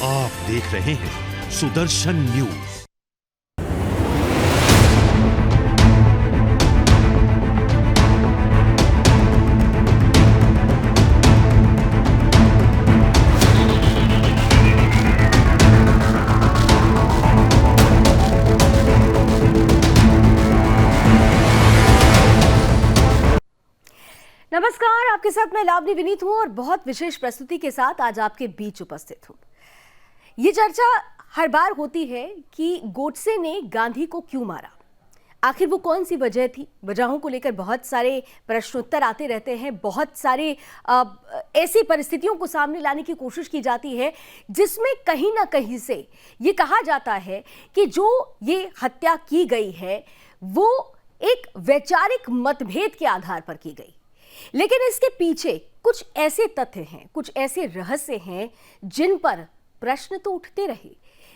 आप देख रहे हैं सुदर्शन न्यूज। नमस्कार, आपके साथ मैं लावनी विनीत हूं और बहुत विशेष प्रस्तुति के साथ आज आपके बीच उपस्थित हूं। ये चर्चा हर बार होती है कि गोडसे ने गांधी को क्यों मारा, आखिर वो कौन सी वजह थी। वजहों को लेकर बहुत सारे प्रश्नोत्तर आते रहते हैं, बहुत सारे ऐसी परिस्थितियों को सामने लाने की कोशिश की जाती है जिसमें कहीं ना कहीं से ये कहा जाता है कि जो ये हत्या की गई है वो एक वैचारिक मतभेद के आधार पर की गई। लेकिन इसके पीछे कुछ ऐसे तथ्य हैं, कुछ ऐसे रहस्य हैं जिन पर प्रश्न तो उठते रहे,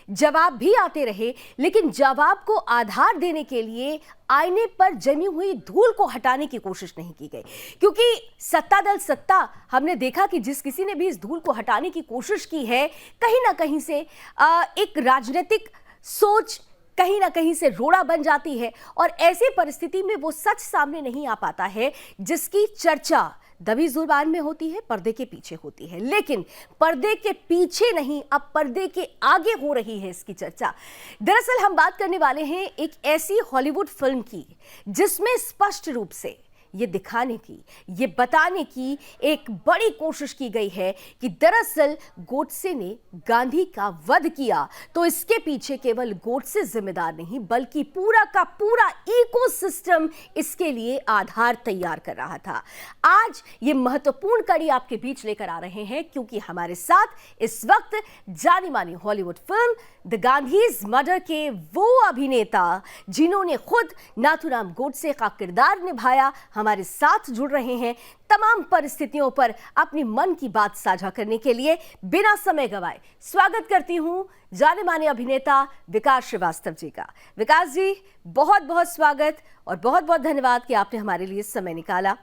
जवाब भी आते रहे, लेकिन जवाब को आधार देने के लिए आईने पर जमी हुई धूल को हटाने की कोशिश नहीं की गई। क्योंकि सत्ता दल सत्ता, हमने देखा कि जिस किसी ने भी इस धूल को हटाने की कोशिश की है, कहीं ना कहीं से एक राजनीतिक सोच कहीं ना कहीं से रोड़ा बन जाती है और ऐसी परिस्थिति में वो सच सामने नहीं आ पाता है जिसकी चर्चा दबी जुबान में होती है, पर्दे के पीछे होती है। लेकिन पर्दे के पीछे नहीं, अब पर्दे के आगे हो रही है इसकी चर्चा। दरअसल हम बात करने वाले हैं एक ऐसी हॉलीवुड फिल्म की जिसमें स्पष्ट रूप से ये दिखाने की, ये बताने की एक बड़ी कोशिश की गई है कि दरअसल गोडसे ने गांधी का वध किया तो इसके पीछे केवल गोडसे जिम्मेदार नहीं बल्कि पूरा का पूरा इकोसिस्टम इसके लिए आधार तैयार कर रहा था। आज ये महत्वपूर्ण कड़ी आपके बीच लेकर आ रहे हैं क्योंकि हमारे साथ इस वक्त जानी मानी Hollywood film the Gandhi's murder के वो अभिनेता जिन्होंने खुद नाथूराम गोडसे का किरदार निभाया हमारे साथ जुड़ रहे हैं तमाम परिस्थितियों पर अपनी मन की बात साझा करने के लिए। बिना समय गवाए स्वागत करती हूं जाने माने अभिनेता विकास श्रीवास्तव जी का। विकास जी, बहुत बहुत स्वागत और बहुत बहुत धन्यवाद कि आपने हमारे लिए समय निकाला।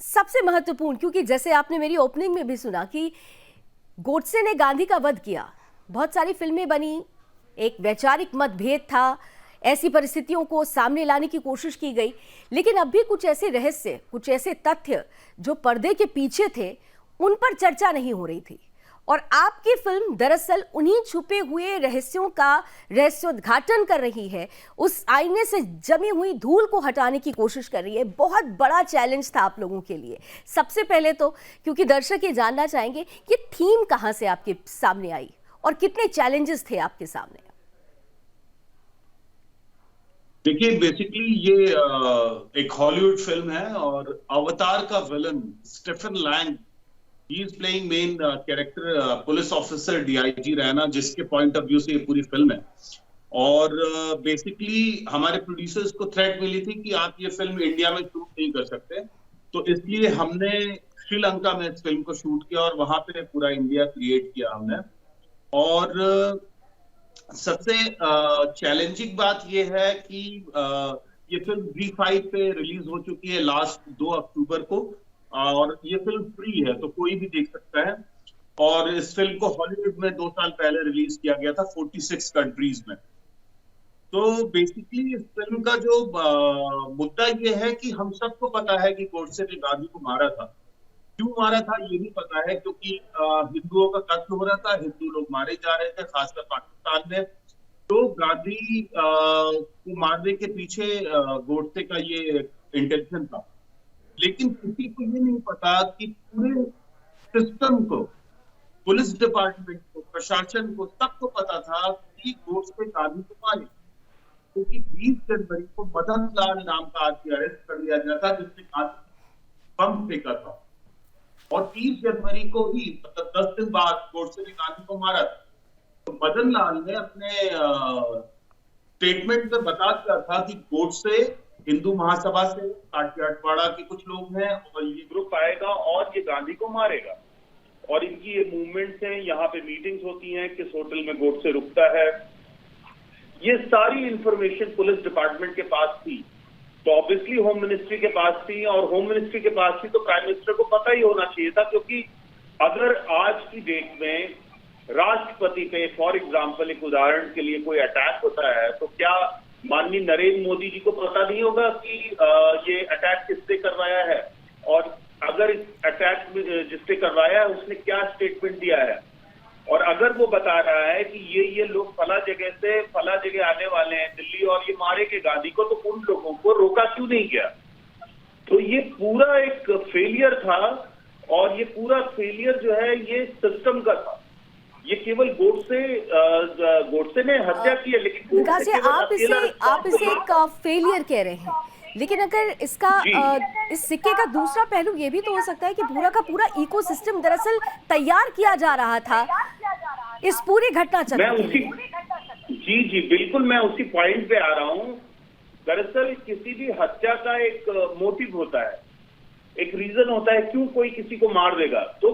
सबसे महत्वपूर्ण, क्योंकि जैसे आपने मेरी ओपनिंग में भी सुना कि गोडसे ने गांधी का वध किया, बहुत सारी फिल्में बनी, एक वैचारिक मतभेद था, ऐसी परिस्थितियों को सामने लाने की कोशिश की गई, लेकिन अब भी कुछ ऐसे रहस्य, कुछ ऐसे तथ्य जो पर्दे के पीछे थे उन पर चर्चा नहीं हो रही थी। और आपकी फिल्म दरअसल उन्हीं छुपे हुए रहस्यों का रहस्योद्घाटन कर रही है, उस आईने से जमी हुई धूल को हटाने की कोशिश कर रही है। बहुत बड़ा चैलेंज था आप लोगों के लिए। सबसे पहले तो क्योंकि दर्शक ये जानना चाहेंगे कि थीम कहां से आपके सामने आई और कितने चैलेंजेस थे आपके सामने। देखिए, बेसिकली ये एक हॉलीवुड फिल्म है और अवतार का villain Stephen Lang, he is playing main character police officer DIG Raina, जिसके पॉइंट ऑफ व्यू से ये पूरी फिल्म है। और बेसिकली हमारे प्रोड्यूसर्स को थ्रेट मिली थी कि आप ये फिल्म इंडिया में शूट नहीं कर सकते, तो इसलिए हमने श्रीलंका में इस फिल्म को शूट किया और वहां पे पूरा इंडिया क्रिएट किया हमने। और सबसे चैलेंजिंग बात यह है कि ये फिल्म ZEE5 पे रिलीज हो चुकी है लास्ट 2 अक्टूबर को और ये फिल्म फ्री है, तो कोई भी देख सकता है। और इस फिल्म को हॉलीवुड में 2 साल पहले रिलीज किया गया था 46 कंट्रीज में। तो बेसिकली इस फिल्म का जो मुद्दा ये है कि हम सबको पता है कि गोडसे ने गांधी को मारा था। क्यों मारा था ये भी पता है, क्योंकि हिंदुओं का कत्ल हो रहा था, हिंदू लोग मारे जा रहे थे, खासकर पाकिस्तान में। तो गांधी को मारने के पीछे गोडसे का ये इंटेंशन था। लेकिन किसी को ये नहीं पता कि पूरे सिस्टम को, पुलिस डिपार्टमेंट को, प्रशासन को, सबको पता था कि गोडसे गांधी को मारे, क्योंकि 20 जनवरी को मदन लाल नाम का आदमी अरेस्ट कर लिया गया था जिसने गांधी बम फेंका था। और 30 जनवरी को ही, मतलब 10 दिन बाद गोडसे ने गांधी को मारा था। तो मदन लाल ने अपने स्टेटमेंट में बता दिया था कि गोडसे हिंदू महासभा से, काठियावाड़ के कुछ लोग हैं और ये ग्रुप आएगा और ये गांधी को मारेगा। और इनकी ये मूवमेंट्स हैं, यहाँ पे मीटिंग्स होती हैं, किस होटल में गोडसे रुकता है, ये सारी इंफॉर्मेशन पुलिस डिपार्टमेंट के पास थी। तो ऑब्वियसली होम मिनिस्ट्री के पास थी, और होम मिनिस्ट्री के पास थी तो प्राइम मिनिस्टर को पता ही होना चाहिए था, क्योंकि अगर आज की डेट में राष्ट्रपति पे फॉर एग्जाम्पल, एक उदाहरण के लिए कोई अटैक होता है तो क्या माननीय नरेंद्र मोदी जी को पता नहीं होगा कि ये अटैक किसने करवाया है, और अगर इस अटैक जिसने करवाया है उसने क्या स्टेटमेंट दिया है, और अगर वो बता रहा है कि ये लोग फला जगह से फला जगह आने वाले हैं दिल्ली और ये मारेंगे गांधी को, तो उन लोगों को रोका क्यों नहीं गया? तो ये पूरा एक फेलियर था, और ये पूरा फेलियर जो है ये सिस्टम का था। ये केवल गोडसे ने हत्या की है, लेकिन विकास जी, आप इसे एक फेलियर कह रहे हैं, लेकिन अगर इसका इस सिक्के का दूसरा पहलू ये भी तो हो सकता है कि पूरा का पूरा इकोसिस्टम दरअसल तैयार किया जा रहा था इस पूरी घटना चक्र के लिए। जी बिल्कुल, मैं उसी पॉइंट पे आ रहा हूँ। दरअसल किसी भी हत्या का एक मोटिव होता है, एक रीजन होता है क्यों कोई किसी को मार देगा। तो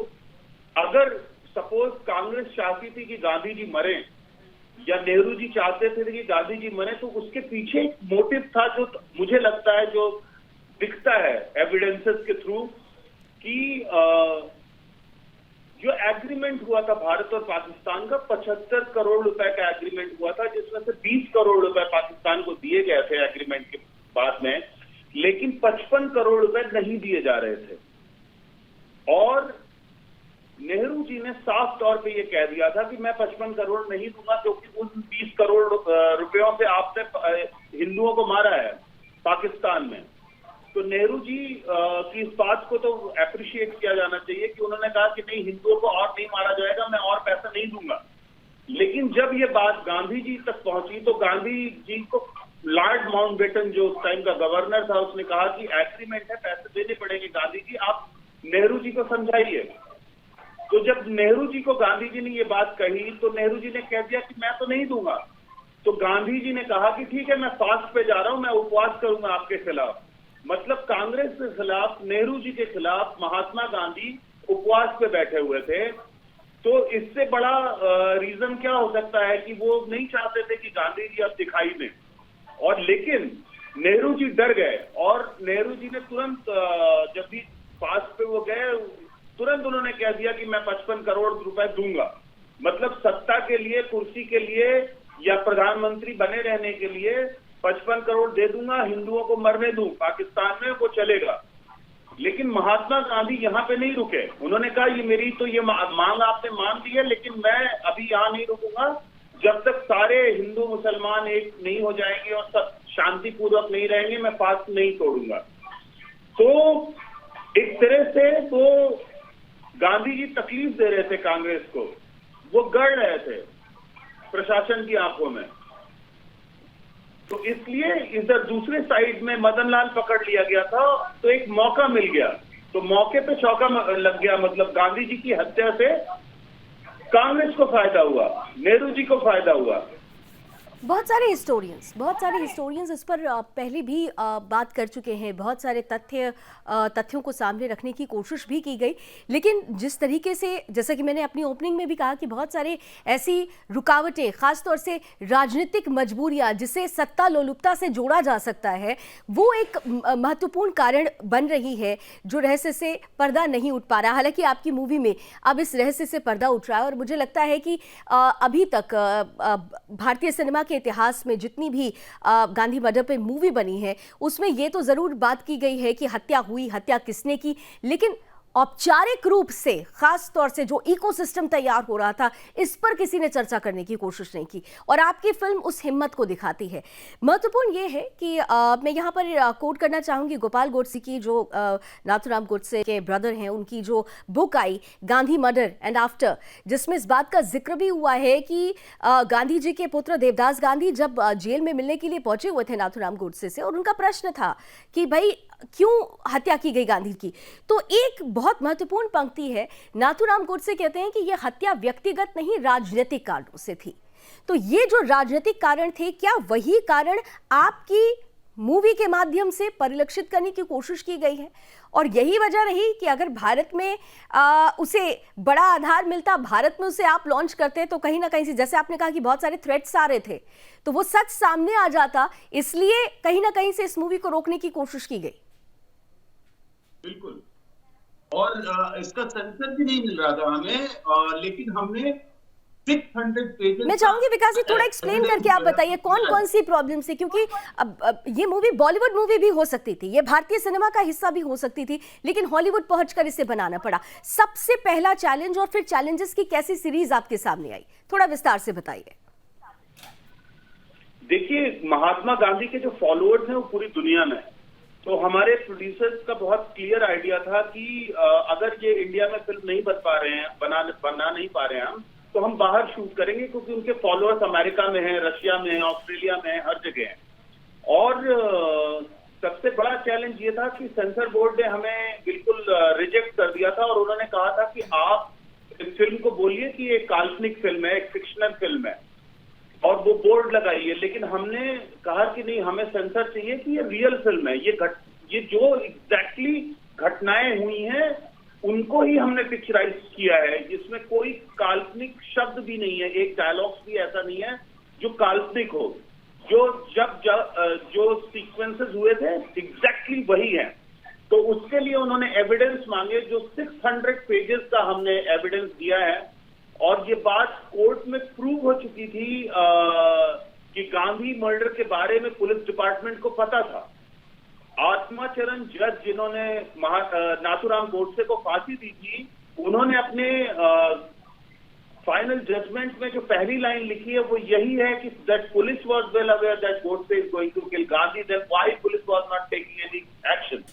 अगर सपोज कांग्रेस चाहती थी कि गांधी जी मरे, या नेहरू जी चाहते थे कि गांधी जी मरे, तो उसके पीछे एक मोटिव था जो मुझे लगता है, जो दिखता है एविडेंसेस के थ्रू, कि जो एग्रीमेंट हुआ था भारत और पाकिस्तान का, 75 करोड़ रुपए का एग्रीमेंट हुआ था, जिसमें से 20 करोड़ रुपए पाकिस्तान को दिए गए थे एग्रीमेंट के बाद में, लेकिन 55 करोड़ रुपए नहीं दिए जा रहे थे। और नेहरू जी ने साफ तौर पे ये कह दिया था कि मैं 55 करोड़ नहीं दूंगा, क्योंकि उन 20 करोड़ रुपयों से आपने हिंदुओं को मारा है पाकिस्तान में। तो नेहरू जी की इस बात को तो अप्रिशिएट किया जाना चाहिए कि उन्होंने कहा कि नहीं, हिंदुओं को और नहीं मारा जाएगा, मैं और पैसा नहीं दूंगा। लेकिन जब ये बात गांधी जी तक पहुंची तो गांधी जी को लॉर्ड माउंटबेटन, जो उस टाइम का गवर्नर था, उसने कहा कि एग्रीमेंट है, पैसे देने पड़ेंगे गांधी जी, आप नेहरू जी को समझाइए। तो जब नेहरू जी को गांधी जी ने ये बात कही तो नेहरू जी ने कह दिया कि मैं तो नहीं दूंगा। तो गांधी जी ने कहा कि ठीक है, मैं फास्ट पे जा रहा हूं, मैं उपवास करूंगा आपके खिलाफ। मतलब कांग्रेस के खिलाफ, नेहरू जी के खिलाफ महात्मा गांधी उपवास पे बैठे हुए थे। तो इससे बड़ा रीजन क्या हो सकता है कि वो नहीं चाहते थे कि गांधी जी अब दिखाई दें, और लेकिन नेहरू जी डर गए, और नेहरू जी ने तुरंत जब भी फास्ट पे वो गए, तुरंत उन्होंने कह दिया कि मैं 55 करोड़ रुपए दूंगा। मतलब सत्ता के लिए, कुर्सी के लिए, या प्रधानमंत्री बने रहने के लिए 55 करोड़ दे दूंगा, हिंदुओं को मरने दूं पाकिस्तान में, वो चलेगा। लेकिन महात्मा गांधी यहाँ पे नहीं रुके। उन्होंने कहा ये मेरी तो ये मांग आपने मान ली है, लेकिन मैं अभी यहाँ नहीं रुकूंगा जब तक सारे हिंदू मुसलमान एक नहीं हो जाएंगे और सब शांतिपूर्वक नहीं रहेंगे, मैं फास्ट नहीं तोड़ूंगा। तो एक तरह से तो गांधी जी तकलीफ दे रहे थे कांग्रेस को, वो गड़ रहे थे प्रशासन की आंखों में। तो इसलिए इधर दूसरे साइड में मदन लाल पकड़ लिया गया था, तो एक मौका मिल गया, तो मौके पे चौका लग गया। मतलब गांधी जी की हत्या से कांग्रेस को फायदा हुआ, नेहरू जी को फायदा हुआ। बहुत सारे हिस्टोरियंस इस पर पहले भी बात कर चुके हैं, बहुत सारे तथ्यों को सामने रखने की कोशिश भी की गई। लेकिन जिस तरीके से, जैसा कि मैंने अपनी ओपनिंग में भी कहा कि बहुत सारे ऐसी रुकावटें, खासतौर से राजनीतिक मजबूरियां जिसे सत्ता लोलुपता से जोड़ा जा सकता है, वो एक महत्वपूर्ण कारण बन रही है जो रहस्य से पर्दा नहीं उठ पा रहा। हालांकि आपकी मूवी में अब इस रहस्य से पर्दा उठ रहा है, और मुझे लगता है कि अभी तक भारतीय सिनेमा इतिहास में जितनी भी गांधी मर्डर पे मूवी बनी है, उसमें ये तो जरूर बात की गई है कि हत्या हुई, हत्या किसने की, लेकिन औपचारिक रूप से, खास तौर से जो इकोसिस्टम तैयार हो रहा था, इस पर किसी ने चर्चा करने की कोशिश नहीं की, और आपकी फिल्म उस हिम्मत को दिखाती है। महत्वपूर्ण ये है कि मैं यहाँ पर कोट करना चाहूँगी गोपाल गोडसे की, जो नाथूराम गोडसे के ब्रदर हैं, उनकी जो book I Gandhi murder and after, जिसमें इस बात का जिक्र भी हुआ है कि गांधी जी के पुत्र देवदास गांधी जब जेल में मिलने के लिए पहुंचे हुए थे नाथूराम गोडसे से, और उनका प्रश्न था कि भाई क्यों हत्या की गई गांधी की, तो एक बहुत महत्वपूर्ण पंक्ति है, नाथूराम गोडसे कहते हैं कि यह हत्या व्यक्तिगत नहीं, राजनीतिक कारणों से थी। तो ये जो राजनीतिक कारण थे, क्या वही कारण आपकी मूवी के माध्यम से परिलक्षित करने की कोशिश की गई है? और यही वजह रही कि अगर भारत में उसे बड़ा आधार मिलता, भारत में उसे आप लॉन्च करते, तो कहीं ना कहीं से, जैसे आपने कहा कि बहुत सारे थ्रेट्स आ रहे थे, तो वो सच सामने आ जाता, इसलिए कहीं ना कहीं से इस मूवी को रोकने की कोशिश की गई। बिल्कुल, और इसका सेंसर भी नहीं मिल रहा था हमें, लेकिन हमने 600 पेजेस। मैं चाहूंगी विकास जी थोड़ा एक्सप्लेन करके आप बताइए कौन कौन सी प्रॉब्लम है, क्योंकि अब ये मूवी बॉलीवुड मूवी भी हो सकती थी, ये भारतीय सिनेमा का हिस्सा भी हो सकती थी, लेकिन हॉलीवुड पहुंचकर इसे बनाना पड़ा। सबसे पहला चैलेंज और फिर चैलेंजेस की कैसी सीरीज आपके सामने आई, थोड़ा विस्तार से बताइए। देखिए, महात्मा गांधी के जो फॉलोअर्स हैं वो पूरी दुनिया में है, तो हमारे प्रोड्यूसर्स का बहुत क्लियर आइडिया था कि अगर ये इंडिया में फिल्म नहीं बन पा रहे हैं, बना नहीं पा रहे हैं हम, तो हम बाहर शूट करेंगे, क्योंकि उनके फॉलोअर्स अमेरिका में हैं, रशिया में हैं, ऑस्ट्रेलिया में हैं, हर जगह हैं। और सबसे बड़ा चैलेंज ये था कि सेंसर बोर्ड ने हमें बिल्कुल रिजेक्ट कर दिया था और उन्होंने कहा था कि आप इस फिल्म को बोलिए कि एक काल्पनिक फिल्म है, एक फिक्शनल फिल्म है, और वो बोर्ड लगाइए। लेकिन हमने कहा कि नहीं, हमें सेंसर चाहिए कि ये रियल फिल्म है, ये जो एग्जैक्टली घटनाएं हुई हैं उनको ही हमने पिक्चराइज किया है, जिसमें कोई काल्पनिक शब्द भी नहीं है, एक डायलॉग भी ऐसा नहीं है जो काल्पनिक हो। जो सीक्वेंसेस हुए थे एग्जैक्टली वही है। तो उसके लिए उन्होंने एविडेंस मांगे, जो 600 पेजेस का हमने एविडेंस दिया है, और ये बात कोर्ट में प्रूव हो चुकी थी कि गांधी मर्डर के बारे में पुलिस डिपार्टमेंट को पता था। आत्माचरण जज जिन्होंने नाथूराम गोडसे को फांसी दी थी, उन्होंने अपने फाइनल जजमेंट में जो पहली लाइन लिखी है वो यही है कि that police was well aware that Godse is going to kill Gandhi, then why police was not taking any action.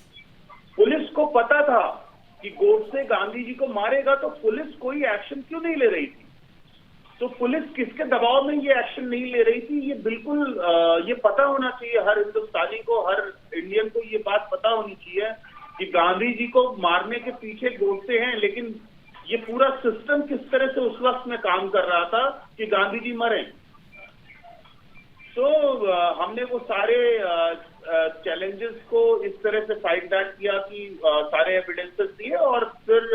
Police को पता था कि गोडसे गांधी जी को मारेगा, तो पुलिस कोई एक्शन क्यों नहीं ले रही थी? तो पुलिस किसके दबाव में ये एक्शन नहीं ले रही थी, ये बिल्कुल ये पता होना चाहिए हर हिंदुस्तानी को, हर इंडियन को ये बात पता होनी चाहिए कि गांधी जी को मारने के पीछे गोडसे हैं, लेकिन ये पूरा सिस्टम किस तरह से उस वक्त में काम कर रहा था कि गांधी जी मरे। तो हमने वो सारे चैलेंजेस को इस तरह से फाइट बैक किया कि सारे एविडेंसेस दिए, और फिर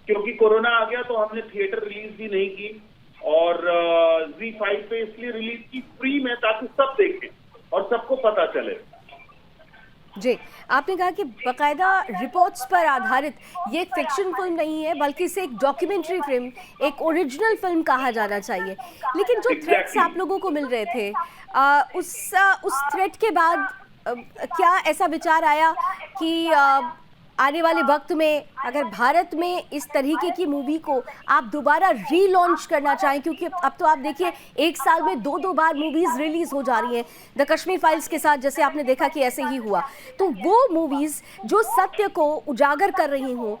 क्योंकि कोरोना आ गया तो हमने थिएटर रिलीज भी नहीं की, और ZEE5 पे इसलिए रिलीज की फ्री में, ताकि सब देखें और सबको पता चले। जी, आपने कहा कि बाकायदा रिपोर्ट्स पर आधारित ये एक फिक्शन फिल्म नहीं है, बल्कि इसे एक डॉक्यूमेंट्री फिल्म, एक ओरिजिनल फिल्म कहा जाना चाहिए। लेकिन जो थ्रेट्स आप लोगों को मिल रहे थे, उस थ्रेट के बाद क्या ऐसा विचार आया कि आने वाले वक्त में अगर भारत में इस तरीके की मूवी को आप दोबारा रीलॉन्च करना चाहें, क्योंकि अब तो आप देखिए एक साल में 2-2 बार मूवीज़ रिलीज़ हो जा रही हैं, द कश्मीर फाइल्स के साथ जैसे आपने देखा कि ऐसे ही हुआ, तो वो मूवीज़ जो सत्य को उजागर कर रही हों,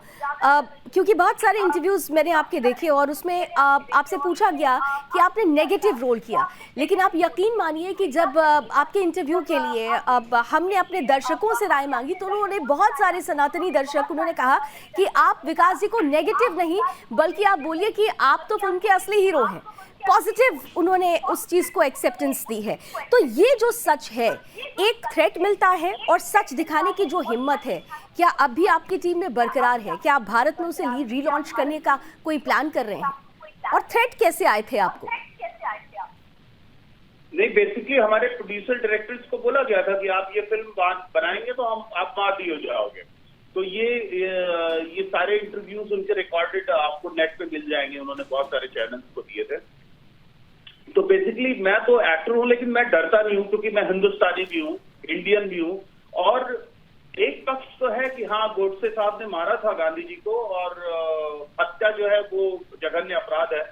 क्योंकि बहुत सारे इंटरव्यूज़ मैंने आपके देखे और उसमें आपसे पूछा गया कि आपने नेगेटिव रोल किया, लेकिन आप यकीन मानिए कि जब आपके इंटरव्यू के लिए हमने अपने दर्शकों से राय मांगी, तो उन्होंने बहुत सारे सनातनी दर्शक उन्होंने कहा कि आप विकास जी को नेगेटिव नहीं, बल्कि आप बोलिए कि आप तो फिल्म के असली हीरो हैं। पॉजिटिव उन्होंने उस चीज को एक्सेप्टेंस दी है। तो ये जो सच है, एक थ्रेट मिलता है और सच दिखाने की जो हिम्मत है, क्या अब भी आपकी टीम में बरकरार है? क्या आप भारत में उसे रीलॉन्च करने का कोई प्लान कर रहे हैं? और थ्रेट कैसे आए थे आपको? नहीं, बेसिकली हमारे प्रोड्यूसर डायरेक्टर्स को बोला गया था कि आप ये फिल्म बनाएंगे तो आप बादी हो जाओगे। तो ये सारे इंटरव्यूज उनके रिकॉर्डेड आपको नेट पे मिल जाएंगे, उन्होंने बहुत सारे चैनल्स को दिए थे। तो बेसिकली मैं तो एक्टर हूं, लेकिन मैं डरता नहीं हूं, क्योंकि मैं हिंदुस्तानी भी हूं, इंडियन भी हूं। और एक पक्ष तो है कि हाँ, गोडसे साहब ने मारा था गांधी जी को, और हत्या जो है वो जघन्य अपराध है,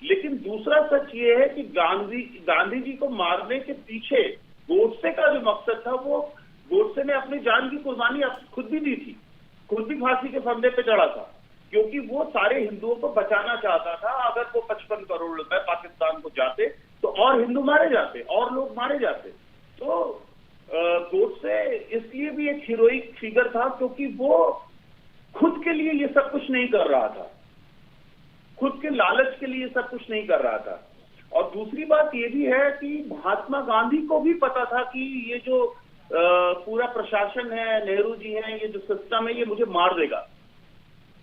लेकिन दूसरा सच ये है कि गांधी जी को मारने के पीछे गोडसे का जो मकसद था, वो गोडसे ने अपनी जान की कुर्बानी खुद भी दी थी, खुद भी फांसी के फंदे पे चढ़ा था, क्योंकि वो सारे हिंदुओं को बचाना चाहता था। अगर वो 55 करोड़ रुपए पाकिस्तान को जाते तो और हिंदू मारे जाते, और लोग मारे जाते। तो गोडसे इसलिए भी एक हीरोइक फिगर था, क्योंकि वो खुद के लिए ये सब कुछ नहीं कर रहा था, खुद के लालच के लिए सब कुछ नहीं कर रहा था। और दूसरी बात ये भी है कि महात्मा गांधी को भी पता था कि ये जो पूरा प्रशासन है, नेहरू जी हैं, ये जो सिस्टम है, ये मुझे मार देगा।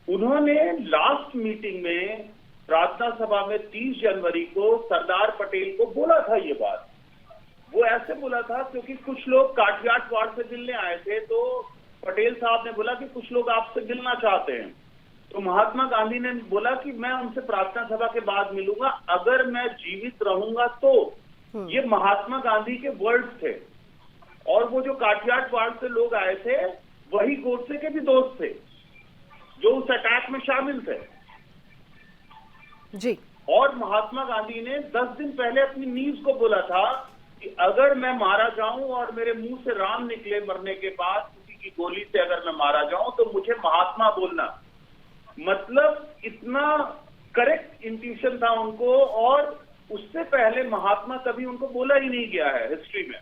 उन्होंने लास्ट मीटिंग में प्रार्थना सभा में 30 जनवरी को सरदार पटेल को बोला था ये बात। वो ऐसे बोला था क्योंकि कुछ लोग काठियावाड़ से मिलने आए थे, तो पटेल साहब ने बोला कि कुछ लोग आपसे मिलना चाहते हैं। तो महात्मा गांधी ने बोला कि मैं उनसे प्रार्थना सभा के बाद मिलूंगा, अगर मैं जीवित रहूंगा तो। ये महात्मा गांधी के वर्ड्स थे। और वो जो काठियावाड़ से लोग आए थे वही गोडसे के भी दोस्त थे जो उस अटैक में शामिल थे जी। और महात्मा गांधी ने 10 दिन पहले अपनी नींव को बोला था कि अगर मैं मारा जाऊं और मेरे मुंह से राम निकले मरने के बाद, किसी की गोली से अगर मैं मारा जाऊं तो मुझे महात्मा बोलना। मतलब इतना करेक्ट इंट्यूशन था उनको, और उससे पहले महात्मा कभी उनको बोला ही नहीं गया है हिस्ट्री में।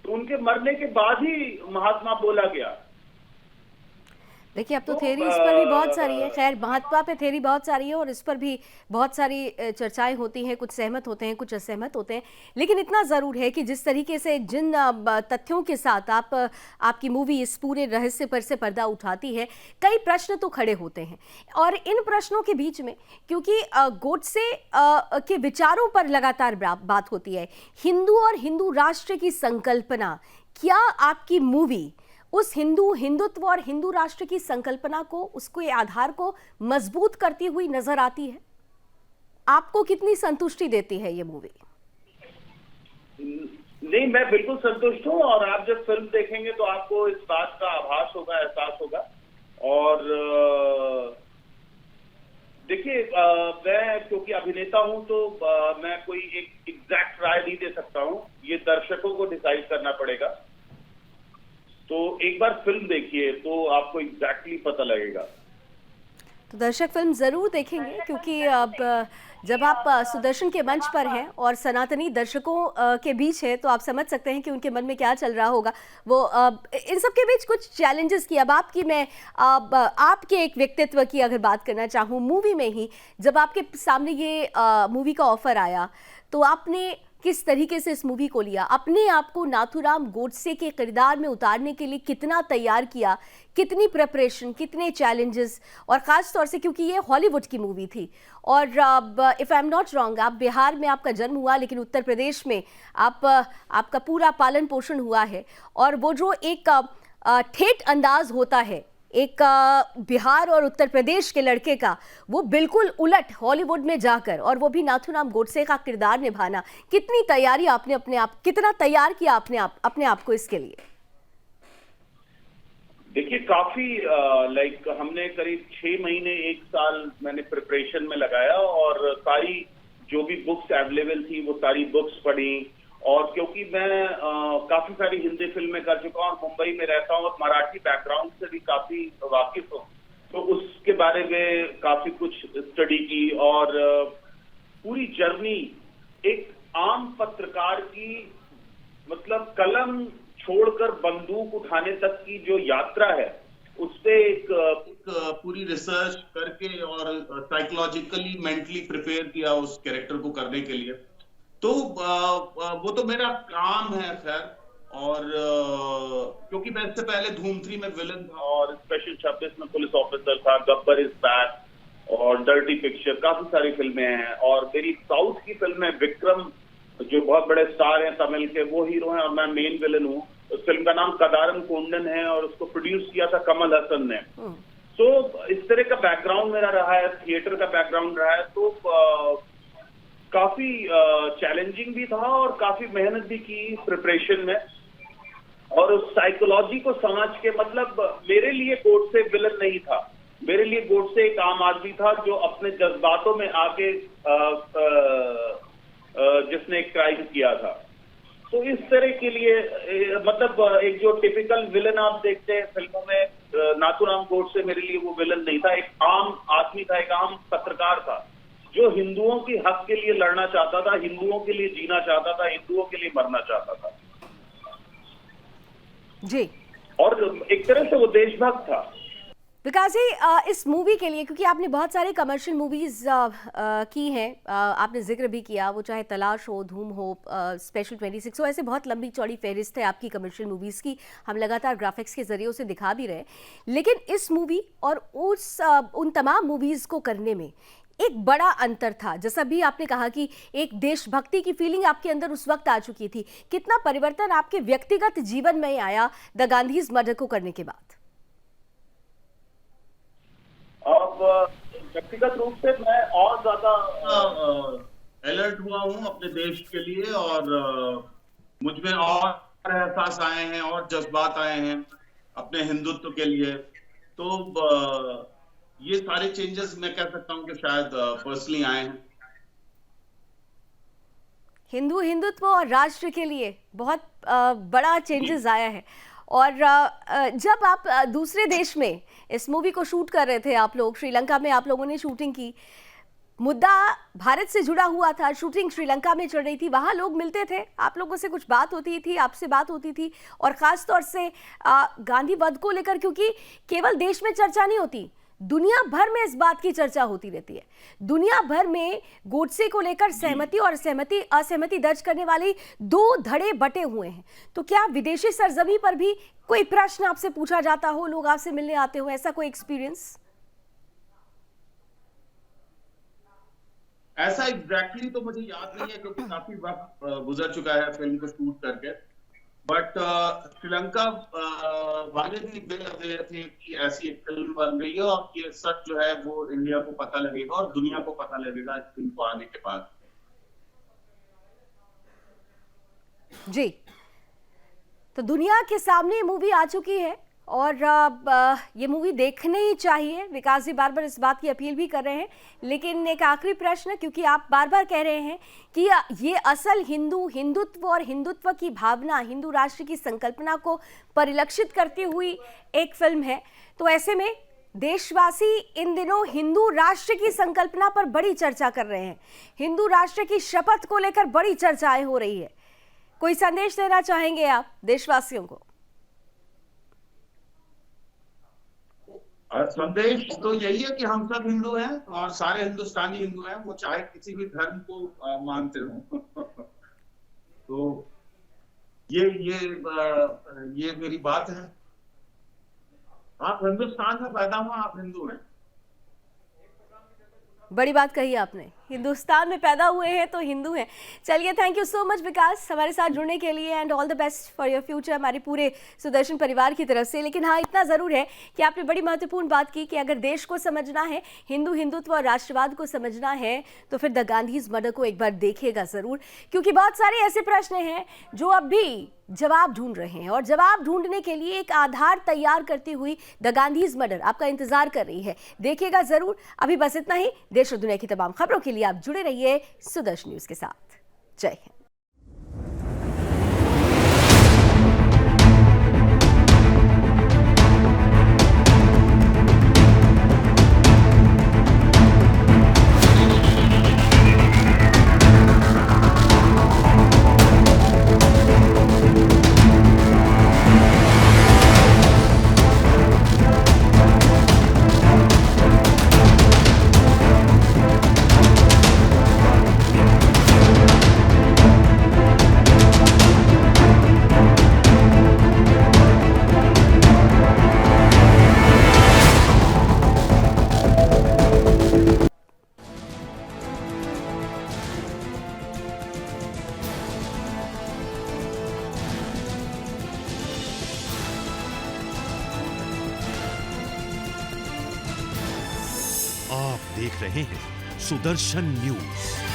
तो उनके मरने के बाद ही महात्मा बोला गया। देखिए, अब तो थ्योरी इस पर भी बहुत सारी है। खैर, महात्मा पे थ्योरी बहुत सारी है और इस पर भी बहुत सारी चर्चाएं होती हैं। कुछ सहमत होते हैं, कुछ असहमत होते हैं। लेकिन इतना ज़रूर है कि जिस तरीके से जिन तथ्यों के साथ आपकी मूवी इस पूरे रहस्य पर से पर्दा उठाती है, कई प्रश्न तो खड़े होते हैं। और इन प्रश्नों के बीच में, क्योंकि गोडसे के विचारों पर लगातार बात होती है, हिंदू और हिंदू राष्ट्र की संकल्पना, क्या आपकी मूवी उस हिंदुत्व और हिंदू राष्ट्र की संकल्पना को, उसके आधार को मजबूत करती हुई नजर आती है? आपको कितनी संतुष्टि देती है ये मूवी? नहीं, मैं बिल्कुल संतुष्ट हूं। और आप जब फिल्म देखेंगे तो आपको इस बात का आभास होगा, एहसास होगा। और देखिए, मैं क्योंकि अभिनेता हूं तो मैं कोई एक एग्जैक्ट राय नहीं दे सकता हूं। ये दर्शकों को डिसाइड करना पड़ेगा। तो एक बार फिल्म देखिए तो आपको एग्जैक्टली पता लगेगा। तो दर्शक फिल्म जरूर देखेंगे, क्योंकि अब जब आप सुदर्शन के मंच पर हैं और सनातनी दर्शकों के बीच है, तो आप समझ सकते हैं कि उनके मन में क्या चल रहा होगा। वो इन सब के बीच कुछ चैलेंजेस की, मैं आपके एक व्यक्तित्व की अगर बात करना चाहूँ, मूवी में ही जब आपके सामने ये मूवी का ऑफर आया, तो आपने किस तरीके से इस मूवी को लिया? अपने आप को नाथूराम गोडसे के किरदार में उतारने के लिए कितना तैयार किया, कितनी प्रिपरेशन, कितने चैलेंजेस? और ख़ास तौर से क्योंकि ये हॉलीवुड की मूवी थी और if I am not wrong, आप बिहार में आपका जन्म हुआ, लेकिन उत्तर प्रदेश में आपका पूरा पालन पोषण हुआ है। और वो जो एक ठेठ अंदाज होता है एक बिहार और उत्तर प्रदेश के लड़के का, वो बिल्कुल उलट हॉलीवुड में जाकर, और वो भी नाथूराम गोडसे का किरदार निभाना, कितनी तैयारी आपने कितना तैयार किया आपने अपने आप को इसके लिए? देखिए, काफी हमने करीब 6 महीने 1 साल मैंने प्रिपरेशन में लगाया, और सारी जो भी बुक्स अवेलेबल थी वो सारी बुक्स पढ़ी। और क्योंकि मैं काफी सारी हिंदी फिल्में कर चुका हूँ और मुंबई में रहता हूँ और मराठी बैकग्राउंड से भी काफी वाकिफ हूँ, तो उसके बारे में काफी कुछ स्टडी की। और पूरी जर्नी एक आम पत्रकार की, मतलब कलम छोड़कर बंदूक उठाने तक की जो यात्रा है, उस पे एक पूरी रिसर्च करके और साइकोलॉजिकली मेंटली प्रिपेयर किया उस कैरेक्टर को करने के लिए। तो वो तो मेरा काम है खैर। और क्योंकि मैं इससे पहले धूम 3 में विलन था और स्पेशल 26 में पुलिस ऑफिसर था, गब्बर इज बैक और डर्टी पिक्चर, काफी सारी फिल्में हैं। और मेरी साउथ की फिल्म है विक्रम, जो बहुत बड़े स्टार हैं तमिल के, वो हीरो हैं और मैं मेन विलन हूँ। उस फिल्म का नाम कदारम कोंडन है और उसको प्रोड्यूस किया था कमल हसन ने। तो इस तरह का बैकग्राउंड मेरा रहा है, थिएटर का बैकग्राउंड रहा है। तो काफी चैलेंजिंग भी था और काफी मेहनत भी की प्रिपरेशन में। और उस साइकोलॉजी को समझ के, मतलब मेरे लिए गोडसे विलन नहीं था, मेरे लिए गोडसे एक आम आदमी था जो अपने जज्बातों में आके जिसने एक क्राइम किया था। तो इस तरह के लिए, मतलब एक जो टिपिकल विलन आप देखते हैं फिल्मों में, नाथूराम गोडसे मेरे लिए वो विलन नहीं था, एक आम आदमी था, एक आम पत्रकार था जो हिंदुओं की हक के लिए लड़ना चाहता था, हिंदुओं के लिए जीना चाहता था, हिंदुओं के लिए मरना चाहता था जी। और एक तरह से वो देशभक्त था। विकास जी, इस मूवी के लिए, क्योंकि आपने बहुत सारे कमर्शियल मूवीज की हैं, आपने जिक्र भी किया, वो चाहे तलाश हो, धूम हो, स्पेशल 26 हो, ऐसे बहुत लंबी चौड़ी फहरिस्त है आपकी कमर्शियल मूवीज की, हम लगातार ग्राफिक्स के जरिए उसे दिखा भी रहे। लेकिन इस मूवी और उन तमाम मूवीज को करने में एक बड़ा अंतर था। जैसा भी आपने कहा कि एक देशभक्ति की फीलिंग आपके अंदर उस वक्त आ चुकी थी। कितना परिवर्तन आपके व्यक्तिगत जीवन में आया द गांधीज मर्डर को करने के बाद? अब व्यक्तिगत रूप से मैं और ज्यादा अलर्ट हुआ हूँ अपने देश के लिए, और मुझ में और एहसास आए हैं और जज्बात आए हैं अपने हिंदुत्व के लिए। तो ये सारे चेंजेस मैं कह सकता हूँ कि शायद पर्सनली आए हैं। हिंदुत्व और राष्ट्र के लिए बहुत बड़ा चेंजेस आया है। और जब आप दूसरे देश में इस मूवी को शूट कर रहे थे, आप लोग श्रीलंका में आप लोगों ने शूटिंग की, मुद्दा भारत से जुड़ा हुआ था, शूटिंग श्रीलंका में चल रही थी, वहाँ लोग मिलते थे, आप लोगों से कुछ बात होती थी, आपसे बात होती थी, और ख़ास तौर से गांधी वध को लेकर, क्योंकि केवल देश में चर्चा नहीं होती, दुनिया भर में इस बात की चर्चा होती रहती है। दुनिया भर में गोडसे को लेकर सहमति और असहमति दर्ज करने वाले 2 धड़े बटे हुए हैं। तो क्या विदेशी सरजमी पर भी कोई प्रश्न आपसे पूछा जाता हो, लोग आपसे मिलने आते हो, ऐसा कोई एक्सपीरियंस? ऐसा एग्जैक्टली तो मुझे याद नहीं है, क्योंकि काफी वक्त गुजर चुका है फिल्म को शूट करके। बट श्रीलंका वाले भी वेल अवेयर थे कि ऐसी एक फिल्म बन रही है, और ये सच जो है वो इंडिया को पता लगेगा और दुनिया को पता लगेगा इस फिल्म को आने के बाद। जी, तो दुनिया के सामने मूवी आ चुकी है और ये मूवी देखनी ही चाहिए। विकास जी बार बार इस बात की अपील भी कर रहे हैं, लेकिन एक आखिरी प्रश्न, क्योंकि आप बार बार कह रहे हैं कि ये असल हिंदुत्व और हिंदुत्व की भावना, हिंदू राष्ट्र की संकल्पना को परिलक्षित करती हुई एक फिल्म है, तो ऐसे में देशवासी इन दिनों हिंदू राष्ट्र की संकल्पना पर बड़ी चर्चा कर रहे हैं, हिंदू राष्ट्र की शपथ को लेकर बड़ी चर्चाएं हो रही है। कोई संदेश देना चाहेंगे आप देशवासियों को? संदेश तो यही है कि हम सब हिंदू हैं और सारे हिंदुस्तानी हिंदू हैं, वो चाहे किसी भी धर्म को मानते हो। तो ये मेरी बात है। आप हिंदुस्तान में पैदा हुआ, आप हिंदू हैं। बड़ी बात कही आपने, हिंदुस्तान में पैदा हुए हैं तो हिंदू हैं। चलिए, थैंक यू सो मच विकास हमारे साथ जुड़ने के लिए, and all the best for your future हमारे पूरे सुदर्शन परिवार की तरफ से। लेकिन हाँ, इतना ज़रूर है कि आपने बड़ी महत्वपूर्ण बात की कि अगर देश को समझना है, हिंदुत्व और राष्ट्रवाद को समझना है, तो फिर द गांधीज मर्डर को एक बार देखिएगा ज़रूर, क्योंकि बहुत सारे ऐसे प्रश्न हैं जो अब भी जवाब ढूंढ रहे हैं, और जवाब ढूंढने के लिए एक आधार तैयार करती हुई द गांधीज मर्डर आपका इंतजार कर रही है। देखिएगा जरूर। अभी बस इतना ही। देश और दुनिया की तमाम खबरों के लिए आप जुड़े रहिए सुदर्शन न्यूज के साथ। जय हिंद। आप देख रहे हैं सुदर्शन न्यूज।